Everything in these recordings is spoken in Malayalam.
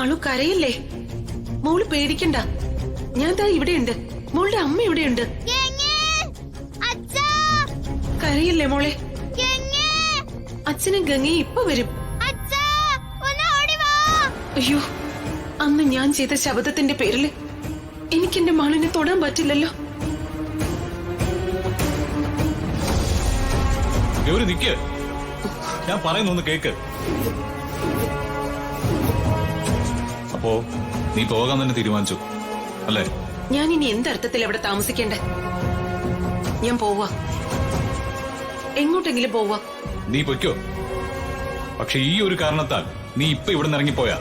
മാളു കരയില്ലേ? മോള് പേടിക്കണ്ട, ഞാൻ ദാ ഇവിടെയുണ്ട്. മോളുടെ അമ്മ ഇവിടെയുണ്ട്. കരയില്ലേ മോളെ? അച്ഛനും ഗംഗയും ഇപ്പൊ വരും. അയ്യോ, അന്ന് ഞാൻ ചെയ്ത ശബ്ദത്തിന്റെ പേരില് എനിക്കെന്റെ മാളിനെ തൊടാൻ പറ്റില്ലല്ലോ. നിക്ക്, ഞാൻ പറയുന്നൊന്ന് കേക്ക്. അപ്പോ നീ പോകാൻ തന്നെ തീരുമാനിച്ചു അല്ലേ? ഞാൻ ഇനി എന്തർത്ഥത്തിൽ എവിടെ താമസിക്കണ്ടേ? ഞാൻ പോവാ, എങ്ങോട്ടെങ്കിലും പോവാ. നീ പൊയ്ക്കോ. പക്ഷെ ഈ ഒരു കാരണത്താൽ നീ ഇപ്പൊ ഇവിടെ നിന്ന് ഇറങ്ങിപ്പോയാ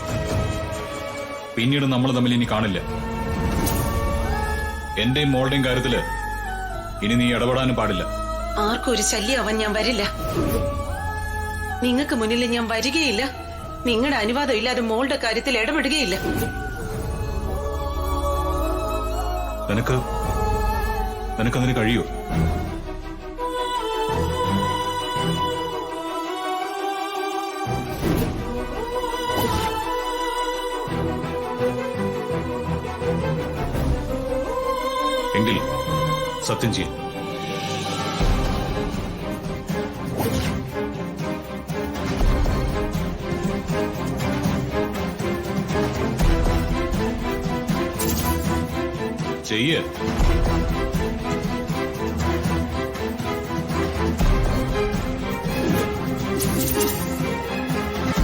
പിന്നീട് നമ്മൾ തമ്മിൽ ഇനി കാണില്ല. എന്റെയും മോളുടെയും കാര്യത്തില് ഇനി നീ ഇടപെടാനും പാടില്ല. ആർക്കും ഒരു ശല്യമാവാൻ ഞാൻ വരില്ല. നിങ്ങൾക്ക് മുന്നിൽ ഞാൻ വരികയില്ല. നിങ്ങളുടെ അനുവാദം ഇല്ലാതെ മോളുടെ കാര്യത്തിൽ ഇടപെടുകയില്ല. നിനക്കതിന് കഴിയോ? എങ്കിൽ സത്യം ചെയ്യും. ചെയ്യ്.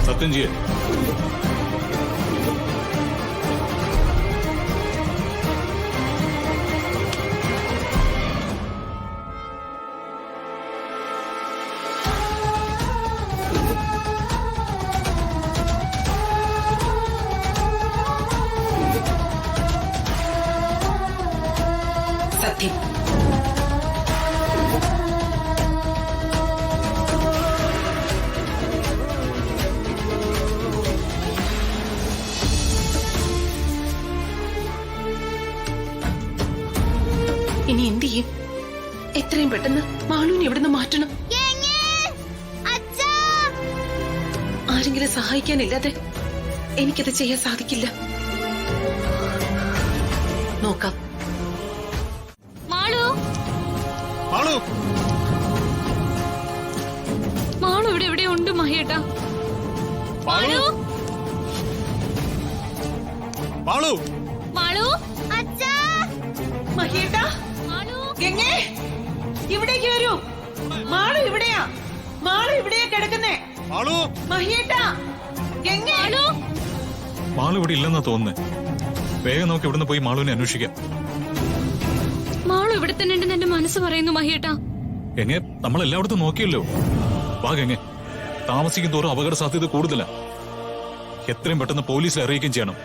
സത്യം ചെയ്യ്. സത്യം. ഇനി എന്ത് ചെയ്യും? എത്രയും പെട്ടെന്ന് മാളുവിനെ ഇവിടുന്ന് മാറ്റണം. ആരെങ്കിലും സഹായിക്കാനില്ലാതെ എനിക്കത് ചെയ്യാൻ സാധിക്കില്ല. നോക്കാം. മാളു ഇവിടെ എവിടെ ഉണ്ട് മഹേട്ടാ? മാളു, മാളു, മാളു, മഹേട്ടാ, ഗംഗേ, ഇവിടേക്ക് വരൂ. മാളു ഇവിടെയാ. മാളു ഇവിടെയാ കിടക്കുന്നേ. മഹേട്ടാ, ഗംഗേ. മാളു ഇവിടെ ഇല്ലെന്നാ തോന്നുന്നേ. വേഗം നമുക്ക് ഇവിടുന്ന് പോയി മാളുവിനെ അന്വേഷിക്കാം. മാളു ഇവിടെ തന്നെ ഉണ്ടെന്ന് എന്റെ മനസ്സ് പറയുന്നു മഹേട്ടാ. എങ്ങനെ നമ്മൾ എല്ലായിടത്തും നോക്കിയല്ലോ. വാഗെങ്ങെ താമസിക്കും തോറും അപകട സാധ്യത കൂടുതലാ. എത്രയും പെട്ടെന്ന് പോലീസിൽ അറിയിക്കുകയും ചെയ്യണം.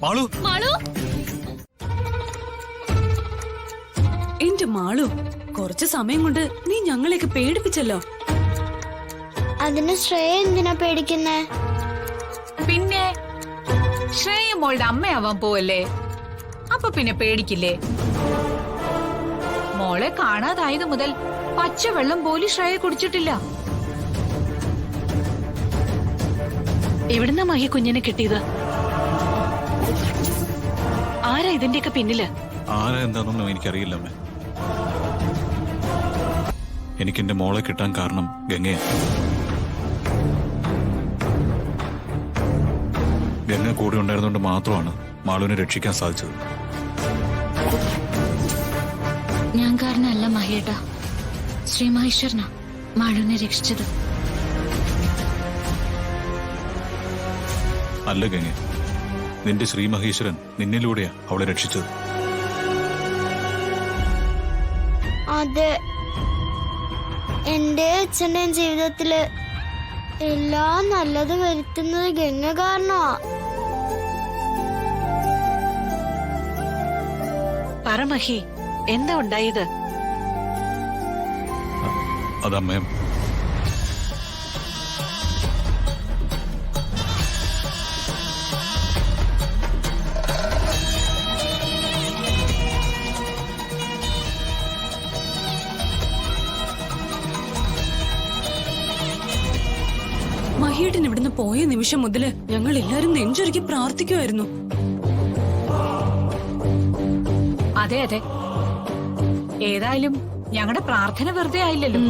മാളു, മാളു, എന്റെ മാളു, കുറച്ചു സമയം കൊണ്ട് നീ ഞങ്ങളെയൊക്കെ പേടിപ്പിച്ചല്ലോ. അതിന് ശ്രേയ എന്തിനാ പേടിക്കുന്നേ? പിന്നെ ശ്രേയ മോളുടെ അമ്മയാവാൻ പോവല്ലേ, അപ്പൊ പിന്നെ പേടിക്കില്ലേ? മോളെ കാണാതായത് മുതൽ പച്ചവെള്ളം പോലും ശ്രേയ കുടിച്ചിട്ടില്ല. എവിടുന്നാ മഹി കുഞ്ഞിനെ കിട്ടിയത്? ആരാ ഇതിന്റെയൊക്കെ പിന്നില്? ആരാ എന്താണെന്നൊന്നും എനിക്കറിയില്ല അമ്മേ. എനിക്കെന്റെ മോളെ കിട്ടാൻ കാരണം ഗംഗയാ. ഗംഗ കൂടെ ഉണ്ടായിരുന്നുകൊണ്ട് മാത്രമാണ് മാളുവിനെ രക്ഷിക്കാൻ സാധിച്ചത്. ഞാൻ കാരണമല്ല മഹേട്ടാ, ശ്രീ മഹേശ്വരനാ മാളുവിനെ രക്ഷിച്ചത്. അല്ല ഗംഗ, നിന്റെ ശ്രീ മഹേശ്വരൻ നിന്നിലൂടെയാ അവളെ രക്ഷിച്ചത്. അതെ, എന്റെ അച്ഛന്റെയും ജീവിതത്തില് എല്ലാം നല്ലത് വരുത്തുന്നത് ഗംഗ കാരണമാ. പറ മഹി, എന്താ ഉണ്ടായത്? അതമ്മേ, പോയ നിമിഷം മുതല് ഞങ്ങൾ എല്ലാരും നെഞ്ചൊരുക്കി പ്രാർത്ഥിക്കുമായിരുന്നു. അതെ അതെ, ഏതായാലും ഞങ്ങളുടെ പ്രാർത്ഥന വെറുതെ ആയില്ലല്ലോ.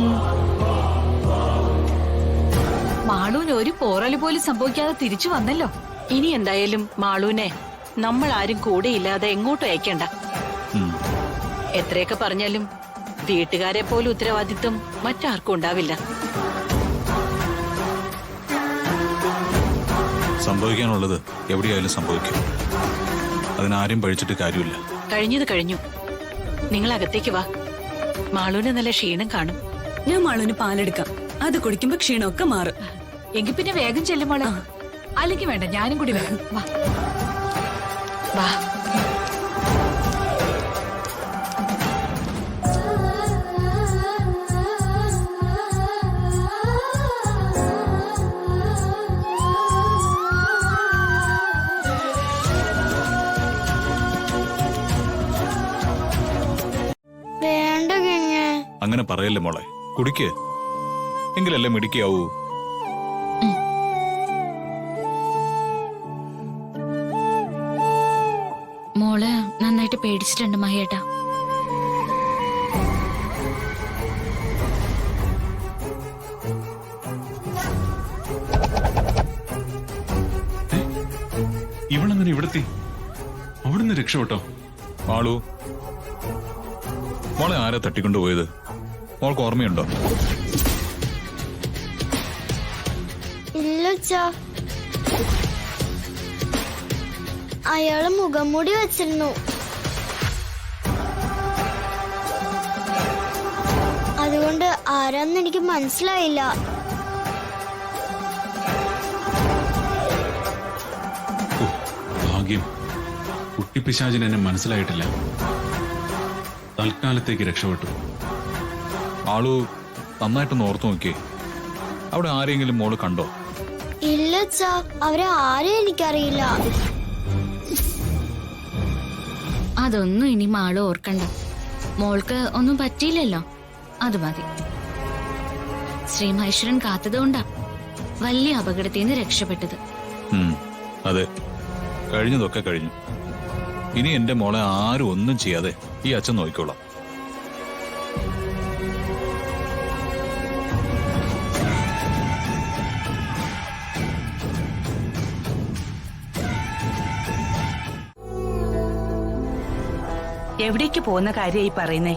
മാളൂന് ഒരു പോറല് പോലും സംഭവിക്കാതെ തിരിച്ചു വന്നല്ലോ. ഇനി എന്തായാലും മാളൂനെ നമ്മൾ ആരും കൂടെ ഇല്ലാതെ എങ്ങോട്ടും അയക്കണ്ട. എത്രയൊക്കെ പറഞ്ഞാലും വീട്ടുകാരെ പോലും ഉത്തരവാദിത്വം മറ്റാർക്കും ഉണ്ടാവില്ല. സംഭവിക്കാനുള്ളത് എവിടെയായാലും സംഭവിക്കും. അതിനാരും പഴിച്ചിട്ട് കാര്യമില്ല. കഴിഞ്ഞത് കഴിഞ്ഞു. നിങ്ങൾ അകത്തേക്ക് വാ. മാളൂന് നല്ല ക്ഷീണം കാണും. ഞാൻ മാളൂന് പാലെടുക്കാം. അത് കുടിക്കുമ്പോ ക്ഷീണമൊക്കെ മാറും. എങ്കിൽ പിന്നെ വേഗം ചെല്ലുമോളെ. അല്ലെങ്കിൽ വേണ്ട, ഞാനും കൂടി വരാം. വാ വാ. വേണ്ട ഗംഗേ. അങ്ങനെ പറയല്ലേ മോളെ, കുടിക്ക്. എങ്കിലല്ലേ മിടിക്കാവൂ. മോള് നന്നായിട്ട് പേടിച്ചിട്ടുണ്ട് മഹേട്ടാ. ഇവളങ്ങനെ ഇവിടെത്തി? അവിടുന്ന് രക്ഷപ്പെട്ടോ? മാളു, മോളെ ആരാ തട്ടിക്കൊണ്ടുപോയത്? മോൾക്ക് ഓർമ്മയുണ്ടോ? ഇല്ലച്ചാ, അയാള് മുഖംമൂടി വെച്ചിരുന്നു. അതുകൊണ്ട് ആരാന്ന് എനിക്ക് മനസ്സിലായില്ല. ഭാഗ്യം, കുട്ടിപ്പിശാചിന് എന്നെ മനസ്സിലായിട്ടില്ല. തൽക്കാലത്തേക്ക് രക്ഷപ്പെട്ടു. ആളു നന്നായിട്ടൊന്ന് ഓർത്തു നോക്കിയേ. അവിടെ ആരെങ്കിലും മോള് കണ്ടോ? ഇല്ലച്ചാ, അവരെ ആരെയും എനിക്കറിയില്ല. അതൊന്നും ഇനി മാള് ഓർക്കണ്ട. മോൾക്ക് ഒന്നും പറ്റിയില്ലല്ലോ, അത് മതി. ശ്രീ മഹേശ്വരൻ കാത്തതുകൊണ്ടാ വലിയ അപകടത്തിൽ നിന്ന് രക്ഷപ്പെട്ടത്. അതെ, കഴിഞ്ഞതൊക്കെ കഴിഞ്ഞു. ഇനി എന്റെ മോളെ ആരും ഒന്നും ചെയ്യാതെ ഈ അച്ഛൻ നോക്കിക്കോളാം. എവിടേക്ക് പോകുന്ന കാര്യമായി പറയുന്നേ?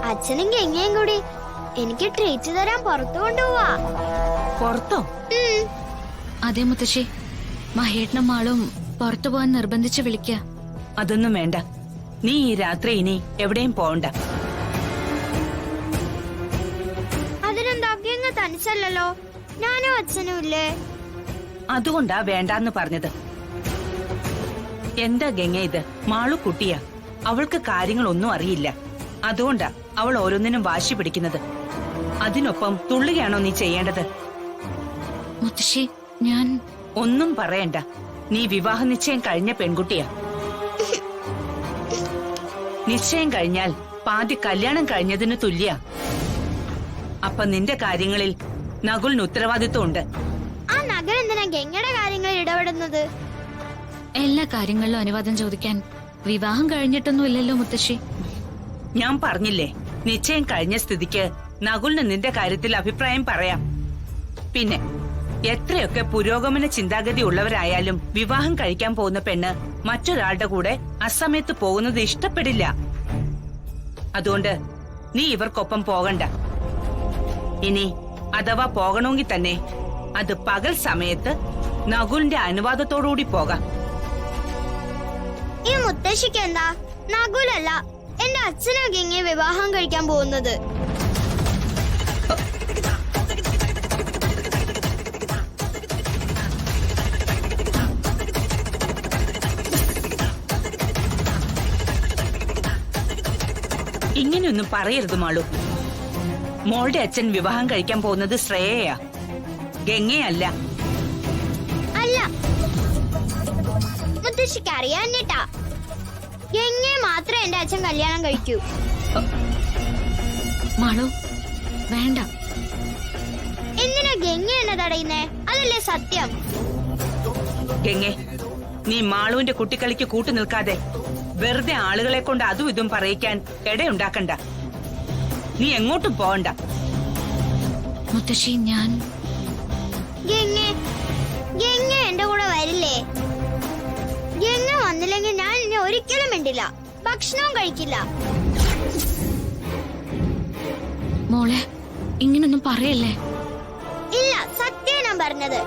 അച്ഛനും ഗംഗയും കൂടി എനിക്ക് ട്രീറ്റ് തരാൻ പുറത്തു കൊണ്ടുപോവാ. പുറത്തോ? അതെ മുത്തശ്ശി, മഹേട്ടനും മാളും പുറത്തു പോകാൻ നിർബന്ധിച്ച് വിളിക്ക. അതൊന്നും വേണ്ട. നീ ഈ രാത്രി ഇനി എവിടെയും പോകണ്ട. അതിനെന്താ, ഗംഗ തനിച്ചല്ലോ, ഞാനും അച്ഛനും ഇല്ലേ. അതുകൊണ്ടാ വേണ്ടാന്ന് പറഞ്ഞത്. എന്താ ഗംഗ ഇത്? മാളു കുട്ടിയാ, അവൾക്ക് കാര്യങ്ങളൊന്നും അറിയില്ല. അതുകൊണ്ടാ അവൾ ഓരോന്നിനും വാശി പിടിക്കുന്നത്. അതിനൊപ്പം തുള്ളുകയാണോ നീ ചെയ്യേണ്ടത്? മുത്തശ്ശി, ഞാൻ ഒന്നും പറയണ്ട. നീ വിവാഹ നിശ്ചയം കഴിഞ്ഞ പെൺകുട്ടിയാ. നിശ്ചയം കഴിഞ്ഞാൽ പാതി കല്യാണം കഴിഞ്ഞതിന് തുല്യ. അപ്പൊ നിന്റെ കാര്യങ്ങളിൽ നകുലിന് ഉത്തരവാദിത്വം ഉണ്ട്. ആ നഗർ എന്തിനാ ഗംഗയുടെ കാര്യങ്ങളിൽ ഇടപെടുന്നത്? എല്ലാ കാര്യങ്ങളിലും അനുവാദം ചോദിക്കാൻ വിവാഹം കഴിഞ്ഞിട്ടൊന്നുമില്ലല്ലോ മുത്തശ്ശി. ഞാൻ പറഞ്ഞില്ലേ, നിശ്ചയം കഴിഞ്ഞ സ്ഥിതിക്ക് നകുലിന് നിന്റെ കാര്യത്തിൽ അഭിപ്രായം പറയാം. പിന്നെ എത്രയൊക്കെ പുരോഗമന ചിന്താഗതി ഉള്ളവരായാലും വിവാഹം കഴിക്കാൻ പോകുന്ന പെണ്ണ് മറ്റൊരാളുടെ കൂടെ അസമയത്ത് പോകുന്നത് ഇഷ്ടപ്പെടില്ല. അതുകൊണ്ട് നീ ഇവർക്കൊപ്പം പോകണ്ട. ഇനി അഥവാ പോകണമെങ്കിൽ തന്നെ അത് പകൽ സമയത്ത് നകുലിന്റെ അനുവാദത്തോടുകൂടി പോകാം. ഈ മുത്തശ്ശിക്ക് എന്താ? നകുലല്ല, എന്റെ അച്ഛനും ഗംഗയെ വിവാഹം കഴിക്കാൻ പോകുന്നത്. ഇങ്ങനെയൊന്നും പറയരുത് മാളു. മോളുടെ അച്ഛൻ വിവാഹം കഴിക്കാൻ പോകുന്നത് ശ്രേയയാ, ഗംഗയല്ല. അല്ല, മുത്തശ്ശിക്ക് അറിയാഞ്ഞിട്ടാ. ഗംഗയെ മാത്രമേ എന്റെ അച്ഛൻ കല്യാണം കഴിക്കൂ. മാളു, വേണ്ട. ഗംഗ എന്നെ തടയുന്നേ? അതല്ലേ സത്യം? ഗംഗെ, നീ മാളുവിന്റെ കുട്ടിക്കളിക്ക് കൂട്ടു നിൽക്കാതെ വെറുതെ ആളുകളെ കൊണ്ട് അതും ഇതും പറയിക്കാൻ ഇടയുണ്ടാക്കണ്ട. നീ എങ്ങോട്ടും പോവണ്ട. മുത്തശ്ശി, ഞാൻ ഗംഗ എന്റെ കൂടെ വരില്ലേ? ഗംഗ വന്നില്ലെങ്കിൽ ഞാൻ ഇനി ഒരിക്കലും മിണ്ടില്ല, ഭക്ഷണവും കഴിക്കില്ല. മോളെ ഇങ്ങനൊന്നും പറയല്ലേ. ഇല്ല, സത്യം ഞാൻ പറഞ്ഞത്.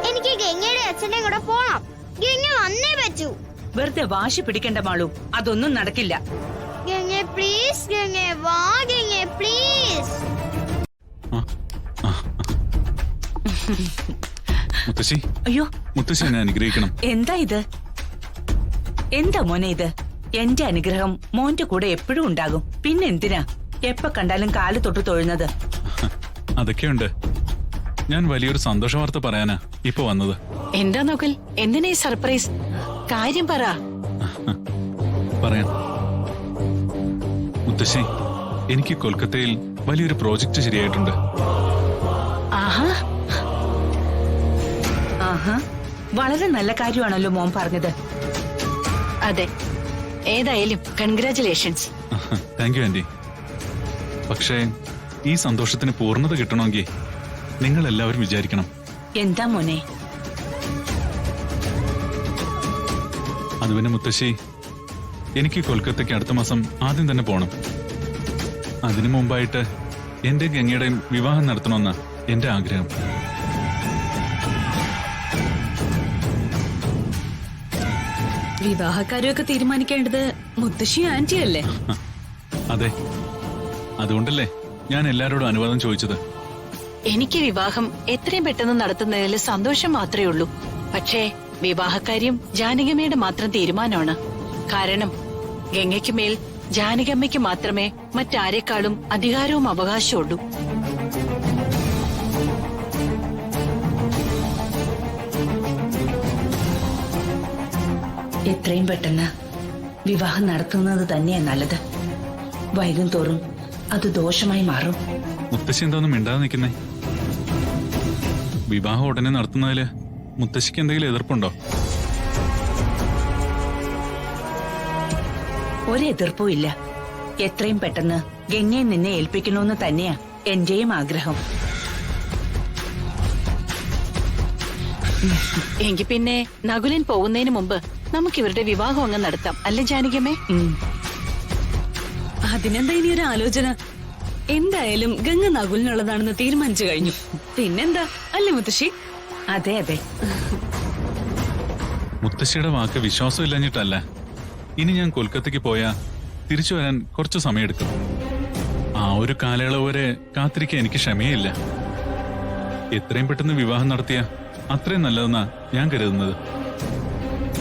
എനിക്ക് ഗംഗയുടെ അച്ഛനെയും കൂടെ പോണം. ഗംഗ വന്നേ പറ്റൂ. വെറുതെ വാശി പിടിക്കണ്ട മാളു, അതൊന്നും നടക്കില്ല. ഗംഗ പ്ലീസ്, ഗംഗ വാ, ഗംഗ പ്ലീസ്. മുത്തശ്ശി, അയ്യോ, മുത്തശ്ശി എന്നെ അനുഗ്രഹിക്കണം. എന്താ ഇത്? എന്താ മോനെ ഇത്? എന്റെ അനുഗ്രഹം മോന്റെ കൂടെ എപ്പോഴും ഉണ്ടാകും. പിന്നെന്തിനാ എപ്പ കണ്ടാലും കാല് തൊട്ട് തൊഴുന്നത്? അതൊക്കെയുണ്ട്. ഞാൻ വലിയൊരു സന്തോഷ വാർത്ത പറയാനാ ഇപ്പൊ വന്നത്. എന്താ നോക്കൽ? എന്തിനാ ഈ സർപ്രൈസ്? കാര്യം പറ. പറയാം. മുത്തശ്ശി, എനിക്ക് കൊൽക്കത്തയിൽ വലിയൊരു പ്രോജക്റ്റ് ശരിയായിട്ടുണ്ട്. ആഹാ, ആഹാ, വളരെ നല്ല കാര്യമാണല്ലോ മോൻ പറഞ്ഞത്. അതെ, ഏതായാലും കൺഗ്രാറ്റുലേഷൻസ്. Thank you aunty. പക്ഷേ ഈ സന്തോഷത്തിന് പൂർണ്ണത കിട്ടണമെങ്കിൽ നിങ്ങൾ എല്ലാവരും വിചാരിക്കണം. എന്താ മോനെ? അത് പിന്നെ മുത്തശ്ശി, എനിക്ക് കൊൽക്കത്തയ്ക്ക് അടുത്ത മാസം ആദ്യം തന്നെ പോണം. അതിനു മുമ്പായിട്ട് എന്റെ ഗംഗയുടെയും വിവാഹം നടത്തണമെന്ന എന്റെ ആഗ്രഹം. വിവാഹക്കാരെയൊക്കെ തീരുമാനിക്കേണ്ടത് മുത്തശ്ശി ആന്റി അല്ലേ? അതെ, അതുകൊണ്ടല്ലേ ഞാൻ എല്ലാവരോടും അനുവാദം ചോദിച്ചത്. എനിക്ക് വിവാഹം എത്രയും പെട്ടെന്ന് നടത്തുന്നതിൽ സന്തോഷം മാത്രമേ ഉള്ളൂ. പക്ഷേ വിവാഹക്കാര്യം ജാനകിയമ്മയുടെ മാത്രം തീരുമാനമാണ്. കാരണം ഗംഗയ്ക്ക് മേൽ ജാനകിയമ്മയ്ക്ക് മാത്രമേ മറ്റാരെക്കാളും അധികാരവും അവകാശവും ഉള്ളൂ. എത്രയും പെട്ടെന്ന് വിവാഹം നടത്തുന്നത് തന്നെയാ നല്ലത്. വൈകും തോറും അത് ദോഷമായി മാറും. മുത്തശ്ശി എന്താന്നും മിണ്ടാതെ നിൽക്കുന്നേ? വിവാഹം ഉടനെ നടത്തുന്നതില് മുത്തശ്ശിക്ക് എന്തെങ്കിലും എതിർപ്പുണ്ടോ? ഒരു എതിർപ്പും ഇല്ല. എത്രയും പെട്ടെന്ന് ഗംഗയെ നിന്നെ ഏൽപ്പിക്കണമെന്ന് തന്നെയാ എന്റെയും ആഗ്രഹം. എങ്കിൽ പിന്നെ നകുലൻ പോകുന്നതിന് മുമ്പ് നമുക്ക് ഇവരുടെ വിവാഹം അങ്ങ് നടത്താം, അല്ലേ ജാനകിയമ്മേ? അതിനെന്താ ഇനി ഒരു ആലോചന? എന്തായാലും ഗംഗ നകുലിനുള്ളതാണെന്ന് തീരുമാനിച്ചു കഴിഞ്ഞു. പിന്നെന്താ, അല്ലേ മുത്തശ്ശി? അതെ അതെ. മുത്തശ്ശിയുടെ വാക്ക് വിശ്വാസമില്ലഞ്ഞിട്ടല്ല. ഇനി ഞാൻ കൊൽക്കത്തയ്ക്ക് പോയാ തിരിച്ചു വരാൻ കുറച്ചു സമയമെടുക്കും. ആ ഒരു കാലയളവ് വരെ കാത്തിരിക്കാൻ എനിക്ക് ക്ഷമയില്ല. എത്രയും പെട്ടെന്ന് വിവാഹം നടത്തിയ അത്രയും നല്ലതെന്നാ ഞാൻ കരുതുന്നത്.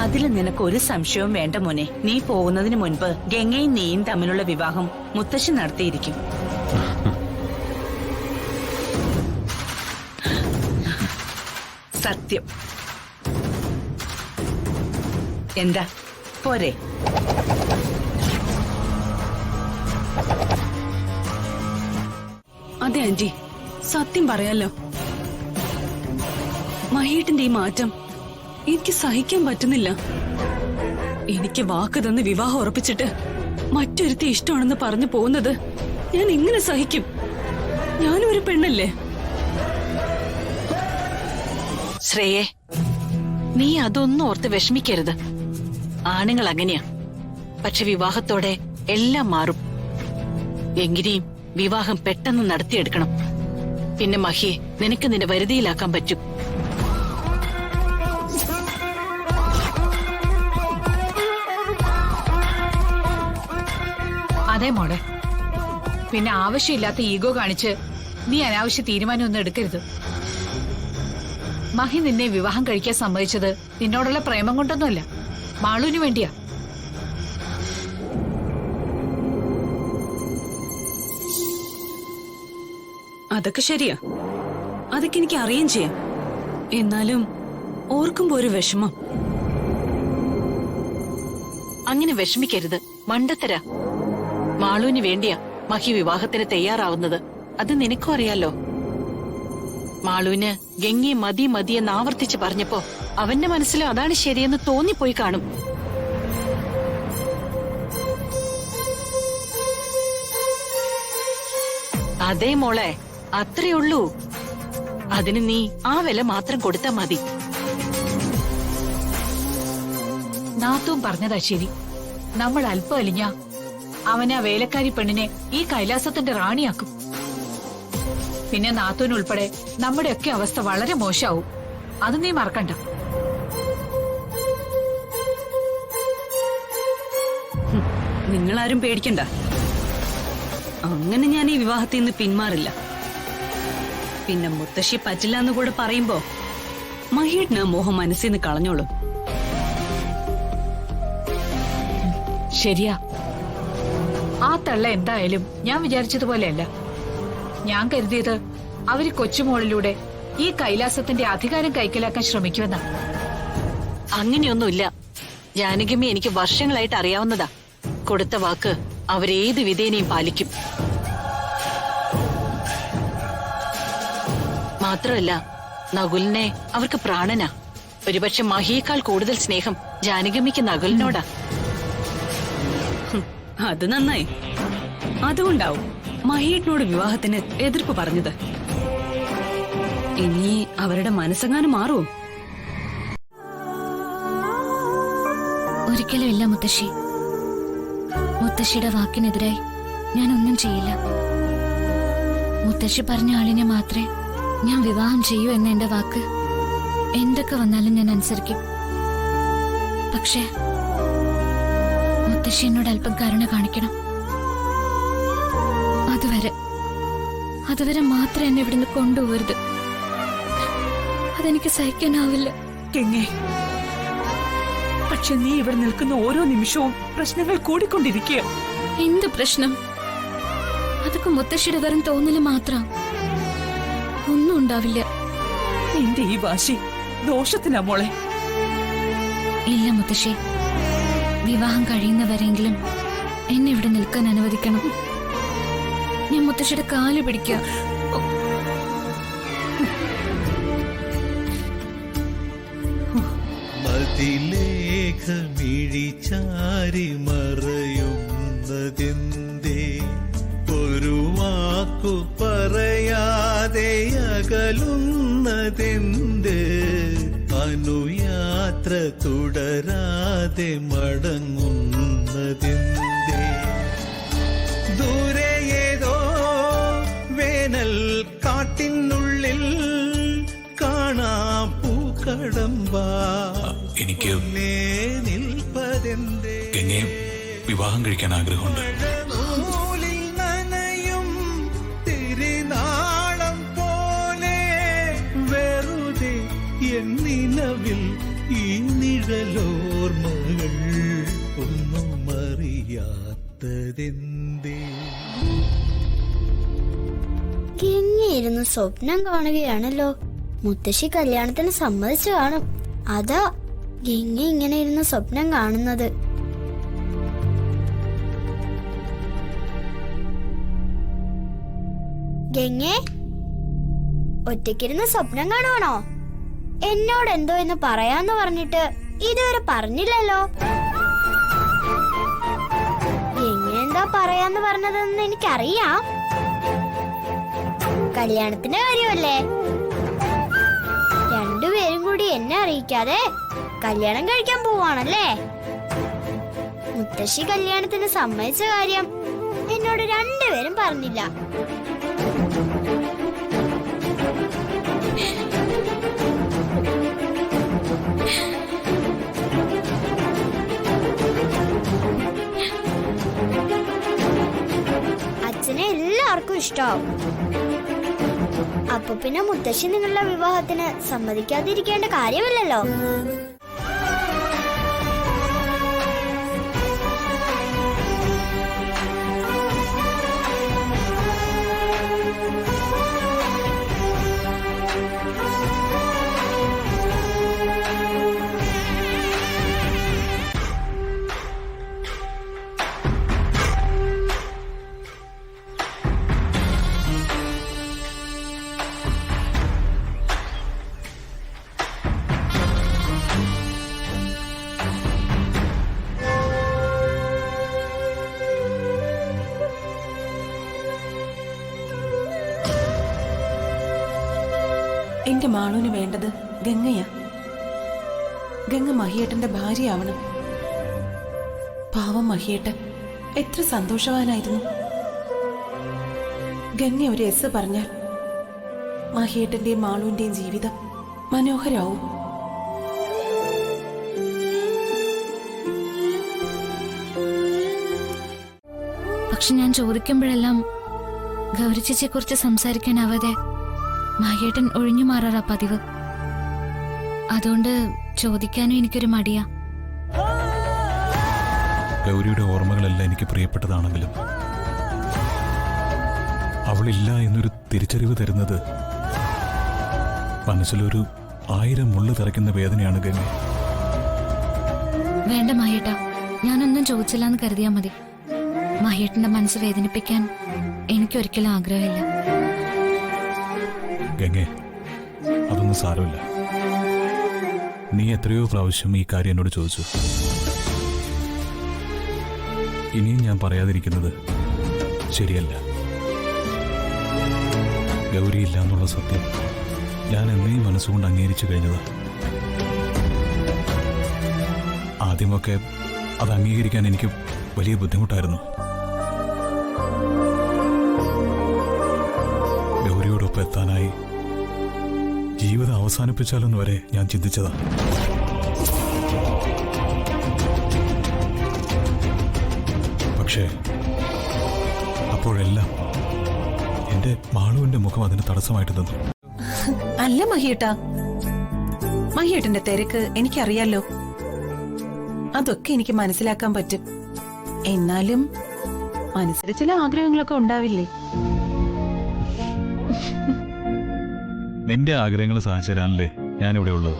അതിൽ നിനക്ക് ഒരു സംശയവും വേണ്ട മോനെ. നീ പോകുന്നതിന് മുൻപ് ഗംഗയും നീയും തമ്മിലുള്ള വിവാഹം മുത്തശ്ശി നടത്തിയിരിക്കും. സത്യം. എന്താ പോരെ? അതെ ആന്റി, സത്യം പറയാലോ, മഹേട്ടിന്റെ ഈ മാറ്റം എനിക്ക് സഹിക്കാൻ പറ്റുന്നില്ല. എനിക്ക് വാക്ക് തന്ന് വിവാഹം ഉറപ്പിച്ചിട്ട് മറ്റൊരുത്തി ഇഷ്ടമാണെന്ന് പറഞ്ഞു പോകുന്നത് ഞാൻ എങ്ങനെ സഹിക്കും? ഞാനും ഒരു പെണ്ണല്ലേ. ശ്രേയേ, നീ അതൊന്നും ഓർത്ത് വിഷമിക്കരുത്. ആണുങ്ങൾ അങ്ങനെയാ. പക്ഷെ വിവാഹത്തോടെ എല്ലാം മാറും. എങ്ങനെയും വിവാഹം പെട്ടെന്ന് നടത്തിയെടുക്കണം. പിന്നെ മഹിയെ നിനക്ക് നിന്റെ വരുതിയിലാക്കാൻ പറ്റും. അതെ മോളെ, പിന്നെ ആവശ്യമില്ലാത്ത ഈഗോ കാണിച്ച് നീ അനാവശ്യ തീരുമാനമൊന്നും എടുക്കരുത്. മഹി നിന്നെ വിവാഹം കഴിക്കാൻ സമ്മതിച്ചത് നിന്നോടുള്ള പ്രേമം കൊണ്ടൊന്നുമല്ല, മാളുവിന് വേണ്ടിയാ. അതൊക്കെ ശരിയാ, അതൊക്കെ എനിക്ക് അറിയുകയും ചെയ്യാം. എന്നാലും ഓർക്കുമ്പോ ഒരു വിഷമം. അങ്ങനെ വിഷമിക്കരുത്, മണ്ടത്തര. മാളുവിന് വേണ്ടിയാ മഹി വിവാഹത്തിന് തയ്യാറാവുന്നത്. അത് നിനക്കും അറിയാലോ. മാളുവിന് ഗംഗയെ മതി മതിയെന്ന് ആവർത്തിച്ച് പറഞ്ഞപ്പോ അവന്റെ മനസ്സിലും അതാണ് ശരിയെന്ന് തോന്നിപ്പോയി കാണും. അതേ മോളെ, അത്രേ ഉള്ളൂ. അതിന് നീ ആ വില മാത്രം കൊടുത്താ മതി. നാത്തും പറഞ്ഞതാ ശരി. നമ്മൾ അല്പം അലിഞ്ഞ അവനെ ആ വേലക്കാരി പെണ്ണിനെ ഈ കൈലാസത്തിന്റെ റാണിയാക്കും. പിന്നെ നാത്തൂനുൾപ്പെടെ നമ്മുടെയൊക്കെ അവസ്ഥ വളരെ മോശമാവും. അത് നീ മറക്കണ്ട. നിങ്ങളാരും പേടിക്കണ്ട. അങ്ങനെ ഞാൻ ഈ വിവാഹത്തിൽ നിന്ന് പിന്മാറില്ല. പിന്നെ മുത്തശ്ശി പറ്റില്ല എന്ന് കൂടെ പറയുമ്പോ മഹേട്ടിന് മോഹം മനസ്സിൽ നിന്ന് കളഞ്ഞോളൂ. ശരിയാ, ആ തള്ള എന്തായാലും ഞാൻ വിചാരിച്ചതുപോലെയല്ല. ഞാൻ കരുതിയത് അവര് കൊച്ചുമോളിലൂടെ ഈ കൈലാസത്തിന്റെ അധികാരം കൈക്കലാക്കാൻ ശ്രമിക്കുമെന്നാ. അങ്ങനെയൊന്നുമില്ല. ജാനകിയമ്മ എനിക്ക് വർഷങ്ങളായിട്ട് അറിയാവുന്നതാ. കൊടുത്ത വാക്ക് അവരേത് വിധേനയും പാലിക്കും. മാത്രമല്ല, നകുലിനെ അവർക്ക് പ്രാണനാ. ഒരുപക്ഷെ മഹിയേക്കാൾ കൂടുതൽ സ്നേഹം ജാനകിയമ്മയ്ക്ക് നകുലിനോടാ. അത് നന്നായി. അതുകൊണ്ടാവും മഹേട്ടിനോട് വിവാഹത്തിന് എതിർപ്പ് പറഞ്ഞത്. ഇനി അവരുടെ മനസ്സെങ്ങാനും മാറുമോ? ഒരിക്കലും ഇല്ല മുത്തശ്ശി. മുത്തശ്ശിയുടെ വാക്കിനെതിരായി ഞാൻ ഒന്നും ചെയ്യില്ല. മുത്തശ്ശി പറഞ്ഞ ആളിനെ മാത്രമേ ഞാൻ വിവാഹം ചെയ്യൂ എന്ന എന്റെ വാക്ക് എന്തൊക്കെ വന്നാലും ഞാൻ അനുസരിക്കും. പക്ഷേ മുത്തശ്ശി എന്നോട് അല്പം കരുണ കാണിക്കണം. അതുവരെ മാത്രം എന്നെ ഇവിടുന്ന് കൊണ്ടുപോകരുത്. അതെനിക്ക് സഹിക്കാനാവില്ല. പക്ഷെ നീ ഇവിടെ നിൽക്കുന്ന ഓരോ നിമിഷവും പ്രശ്നങ്ങൾ കൂടിക്കൊണ്ടിരിക്കുക. എന്ത് പ്രശ്നം? അതൊക്കെ മുത്തശ്ശിയുടെ വെറും തോന്നല് മാത്രം. ഒന്നും ഉണ്ടാവില്ല. നിന്റെ ഈ വാശി ദോഷത്തിനാ മോളെ. ഇല്ല മുത്തശ്ശി, വിവാഹം കഴിയുന്നവരെങ്കിലും എന്നെ ഇവിടെ നിൽക്കാൻ അനുവദിക്കണം. ഞാൻ മുത്തശ്ശിയുടെ കാല് പിടിക്കാം. മതിലേഖമിഴിച്ചാരി മറയുന്നതെന്തേ? ഒരു വാക്കു പറയാതെ അകലുന്നതെന്ത്? അനുയാത്ര തുടരാതെ മടങ്ങുന്നതെന്തേ? ദൂരെ ഏതോ വേനൽ കാട്ടിനുള്ളിൽ കാണാം പൂക്കടമ്പാ. എനിക്ക് ഗംഗയെ വിവാഹം കഴിക്കാൻ ആഗ്രഹമുണ്ട്. നൂലിൽ നനയും തിരുനാളം പോലെ വെറുതെ എന്നിനവിൽ ഈ നിഴലോർമ്മകൾ ഒന്നും അറിയാത്തതെന്തേ? ഗംഗയിരുന്ന് സ്വപ്നം കാണുകയാണല്ലോ. മുത്തശ്ശി കല്യാണത്തിന് സമ്മതിച്ചു കാണും. അതാ ഗംഗ ഇങ്ങനെ ഇരുന്ന് സ്വപ്നം കാണുന്നത്. ഗംഗേ, ഒറ്റയ്ക്കിരുന്ന് സ്വപ്നം കാണുവാണോ? എന്നോട് എന്തോ എന്ന് പറയാന്ന് പറഞ്ഞിട്ട് ഇതുവരെ പറഞ്ഞില്ലല്ലോ. ഗംഗ എന്താ പറയാന്ന് പറഞ്ഞതെന്ന് എനിക്കറിയാം. കല്യാണത്തിന്റെ കാര്യമല്ലേ? രണ്ടുപേരും കൂടി എന്നെ അറിയിക്കാതെ കല്യാണം കഴിക്കാൻ പോവാണല്ലേ? മുത്തശ്ശി കല്യാണത്തിന് സമ്മതിച്ച കാര്യം എന്നോട് രണ്ടുപേരും പറഞ്ഞില്ല. അച്ഛനെ എല്ലാവർക്കും ഇഷ്ടാവും. അപ്പൊ പിന്നെ മുത്തശ്ശി നിങ്ങളുടെ വിവാഹത്തിന് സമ്മതിക്കാതിരിക്കേണ്ട കാര്യമില്ലല്ലോ. എന്റെ മാളുവിന് വേണ്ടത് ഗംഗയാ. ഗംഗ മഹിയേട്ടന്റെ ഭാര്യയാവണം. പാവം മഹിയേട്ടൻ എത്ര സന്തോഷവാനായിരുന്നു. ഗംഗ ഒരു എസ് പറഞ്ഞാൽ മഹിയേട്ടന്റെയും മാളുവിന്റെയും ജീവിതം മനോഹരാവും. പക്ഷെ ഞാൻ ചോദിക്കുമ്പോഴെല്ലാം ഗൗരി ചേച്ചിയെ കുറിച്ച് സംസാരിക്കാനാവാതെ മഹിയേട്ടൻ ഒഴിഞ്ഞു മാറാറാ പതിവ്. അതുകൊണ്ട് ചോദിക്കാനും എനിക്കൊരു മടിയാ. ഗൗരിയുടെ ഓർമ്മകളെല്ലാം എനിക്ക് പ്രിയപ്പെട്ടതാണെങ്കിലും അവളില്ല എന്നൊരു തിരിച്ചറിവ് തരുന്നത് മനസ്സിലൊരു 1000 മുള്ളു തറയ്ക്കുന്ന വേദനയാണ് ഗംഗ. വേണ്ട മഹിയേട്ടാ, ഞാനൊന്നും ചോദിച്ചില്ലാന്ന് കരുതിയാ മതി. മഹിയേട്ടന്റെ മനസ്സ് വേദനിപ്പിക്കാൻ എനിക്കൊരിക്കലും ആഗ്രഹമില്ല. ഗംഗെ, അതൊന്നും സാരമില്ല. നീ എത്രയോ പ്രാവശ്യം ഈ കാര്യം എന്നോട് ചോദിച്ചു. ഇനിയും ഞാൻ പറയാതിരിക്കുന്നത് ശരിയല്ല. ഗൗരിയില്ല എന്നുള്ള സത്യം ഞാൻ എന്നേ മനസ്സുകൊണ്ട് അംഗീകരിച്ചു കഴിഞ്ഞത്. ആദ്യമൊക്കെ അത് അംഗീകരിക്കാൻ എനിക്ക് വലിയ ബുദ്ധിമുട്ടായിരുന്നു. ഗൗരിയോടൊപ്പം എത്താനായി ജീവിതം അവസാനിപ്പിച്ചാലെന്ന് വരെ ഞാൻ ചിന്തിച്ചതാ. പക്ഷേ അപ്പോഴെല്ലാം എന്റെ മാളുവിന്റെ മുഖം അതിന് തടസ്സമായിട്ട് നിന്നു. അല്ല മഹിയേട്ടാ, മഹിയേട്ടന്റെ തിരക്ക് എനിക്കറിയാലോ. അതൊക്കെ എനിക്ക് മനസ്സിലാക്കാൻ പറ്റും. എന്നാലും മനസ്സിൽ ചില ആഗ്രഹങ്ങളൊക്കെ ഉണ്ടാവില്ലേ? നിന്റെ ആഗ്രഹങ്ങൾ സാധിച്ചു തരാനല്ലേ ഞാനിവിടെ ഉള്ളത്.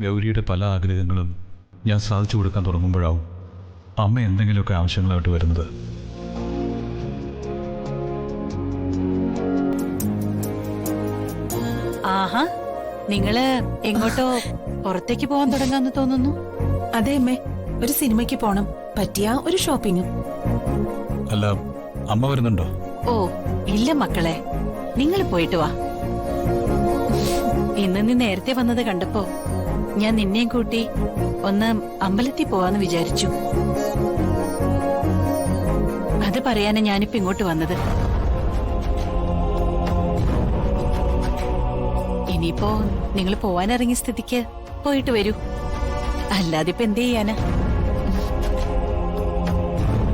ഗൗരിയുടെ പല ആഗ്രഹങ്ങളും ഞാൻ സാധിച്ചു കൊടുക്കാൻ തുടങ്ങുമ്പോഴാവും അമ്മ എന്തെങ്കിലുമൊക്കെ ആവശ്യങ്ങളായിട്ട് വരുന്നത്. ആഹാ, നിങ്ങള് എങ്ങോട്ടോ പുറത്തേക്ക് പോകാൻ തുടങ്ങാന്ന് തോന്നുന്നു. അതെ അമ്മേ, ഒരു സിനിമയ്ക്ക് പോണം, പറ്റിയ ഒരു ഷോപ്പിങ്ങും. അല്ല, അമ്മ വരുന്നുണ്ടോ? ഓ ഇല്ല മക്കളെ, നിങ്ങൾ പോയിട്ട് വാ. ഇന്ന് നീ നേരത്തെ വന്നത് കണ്ടപ്പോ ഞാൻ നിന്നെയും കൂട്ടി ഒന്ന് അമ്പലത്തിൽ പോവാന്ന് വിചാരിച്ചു. അത് പറയാനാ ഞാനിപ്പോ ഇങ്ങോട്ട് വന്നത്. ഇനിയിപ്പോ നിങ്ങൾ പോവാനിറങ്ങിയ സ്ഥിതിക്ക് പോയിട്ട് വരൂ. അല്ലാതിപ്പോ എന്ത് ചെയ്യാനാ?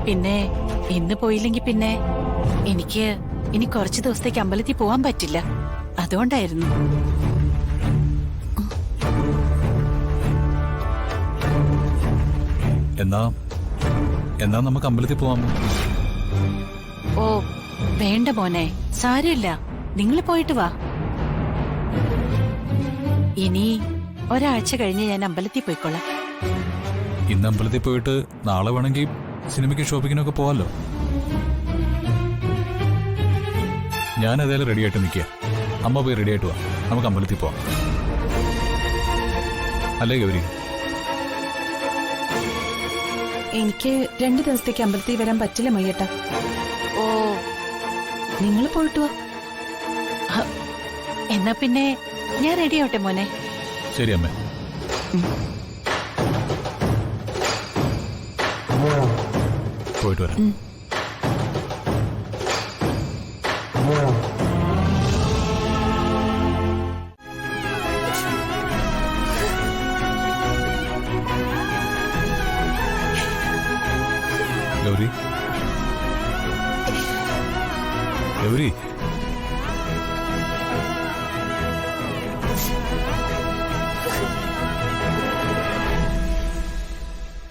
പിന്നെ ഇന്ന് പോയില്ലെങ്കിൽ പിന്നെ എനിക്ക് ഇനി കുറച്ച് ദിവസത്തേക്ക് അമ്പലത്തിൽ പോവാൻ പറ്റില്ല. അതുകൊണ്ടായിരുന്നു. എന്നാ നമുക്ക് അമ്പലത്തിൽ പോവാം. ഓ വേണ്ട മോനെ, സാരമില്ല, നിങ്ങൾ പോയിട്ട് വാ. ഇനി ഒരാഴ്ച കഴിഞ്ഞ് ഞാൻ അമ്പലത്തിൽ പോയിക്കോളാം. ഇന്ന് അമ്പലത്തിൽ പോയിട്ട് നാളെ വേണമെങ്കിൽ സിനിമയ്ക്ക് ഷോപ്പിങ്ങിനൊക്കെ പോവാലോ. ഞാൻ ഏതായാലും റെഡിയായിട്ട് നിൽക്കുക. അമ്മ പോയി റെഡിയായിട്ട് വാ, നമുക്ക് അമ്പലത്തിൽ പോവാം. അല്ലേ ഗൗരി? എനിക്ക് 2 ദിവസത്തേക്ക് അമ്പലത്തിൽ വരാൻ പറ്റില്ല മയ്യേട്ടാ. ഓ നിങ്ങൾ പോയിട്ട് വാ. എന്നാ പിന്നെ ഞാൻ റെഡി ആവട്ടെ മോനെ. ശരി അമ്മേ. പോയിട്ട് വരാം. ഗൗരി, ഗൗരി,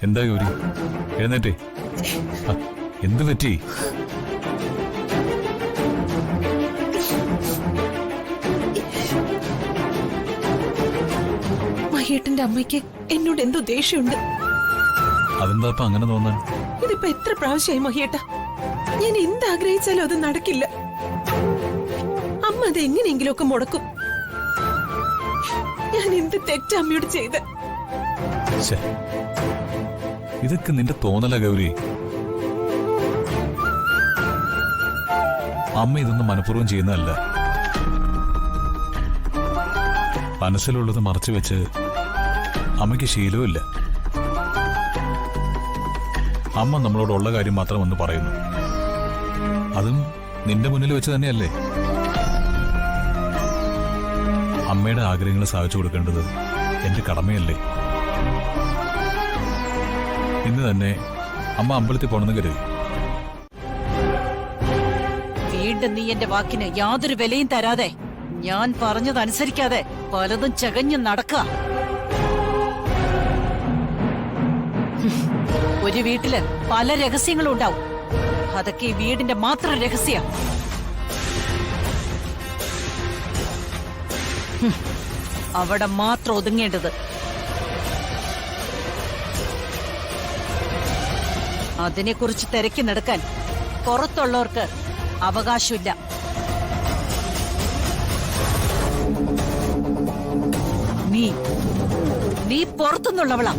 എന്താ ഗൗരി? എഴുന്നേറ്റേ. എന്ത് പറ്റി? മഹിയേട്ടന്റെ അമ്മയ്ക്ക് എന്നോട് എന്തോ ദേഷ്യമുണ്ട്. അതെന്താ ഇപ്പൊ അങ്ങനെ തോന്നാൻ? ഇതിപ്പോ എത്ര പ്രാവശ്യമായി മഹിയേട്ട, ഞാൻ എന്താഗ്രഹിച്ചാലും അത് നടക്കില്ല. അമ്മ അത് എങ്ങനെയെങ്കിലുമൊക്കെ മുടക്കും. ഞാൻ എന്ത് തെറ്റാ അമ്മയോട് ചെയ്ത്? ശ്ശെ, ഇതൊക്കെ നിന്റെ തോന്നല ഗൗരി. അമ്മ ഇതൊന്നും മനഃപൂർവ്വം ചെയ്യുന്നതല്ല. മനസ്സിലുള്ളത് മറച്ചു വെച്ച് അമ്മയ്ക്ക് ശീലവുമില്ല. അമ്മ നമ്മളോടുള്ള കാര്യം മാത്രം ഒന്ന് പറയുന്നു, അതും നിന്റെ മുന്നിൽ വെച്ച് തന്നെയല്ലേ. അമ്മയുടെ ആഗ്രഹങ്ങൾ സാധിച്ചു കൊടുക്കേണ്ടത് എന്റെ കടമയല്ലേ. ഇന്ന് തന്നെ അമ്മ അമ്പലത്തിൽ പോണെന്ന് കരുതി. വീണ്ടും നീ എന്റെ വാക്കിന് യാതൊരു വിലയും തരാതെ, ഞാൻ പറഞ്ഞതനുസരിക്കാതെ പലതും ചകഞ്ഞു നടക്കുക. ഒരു വീട്ടില് പല രഹസ്യങ്ങളും ഉണ്ടാവും. അതൊക്കെ ഈ വീടിന്റെ മാത്രം രഹസ്യ. അവിടെ മാത്രം ഒതുങ്ങേണ്ടത്. അതിനെക്കുറിച്ച് തിരക്കി നടക്കാൻ പുറത്തുള്ളവർക്ക് അവകാശമില്ല. നീ പുറത്തുനിന്നുള്ളവളാ.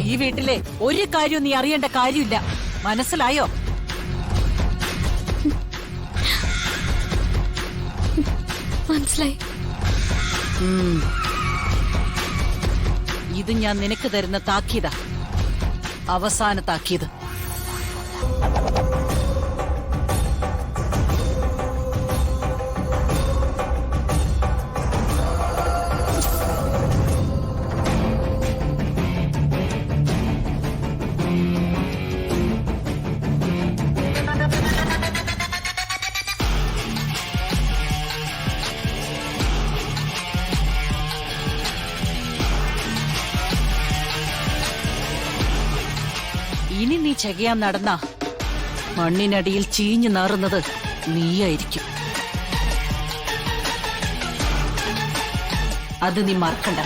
ഈ വീട്ടിലെ ഒരു കാര്യവും നീ അറിയേണ്ട കാര്യമില്ല. മനസ്സിലായോ? മനസ്സിലായി. ഇത് ഞാൻ നിനക്ക് തരുന്ന താക്കീതാ, അവസാന താക്കീത്. ഇനി നീ ചകയാൻ നടന്ന മണ്ണിനടിയിൽ ചീഞ്ഞു നാറുന്നത് നീയായിരിക്കും. അത് നീ മറക്കണ്ട.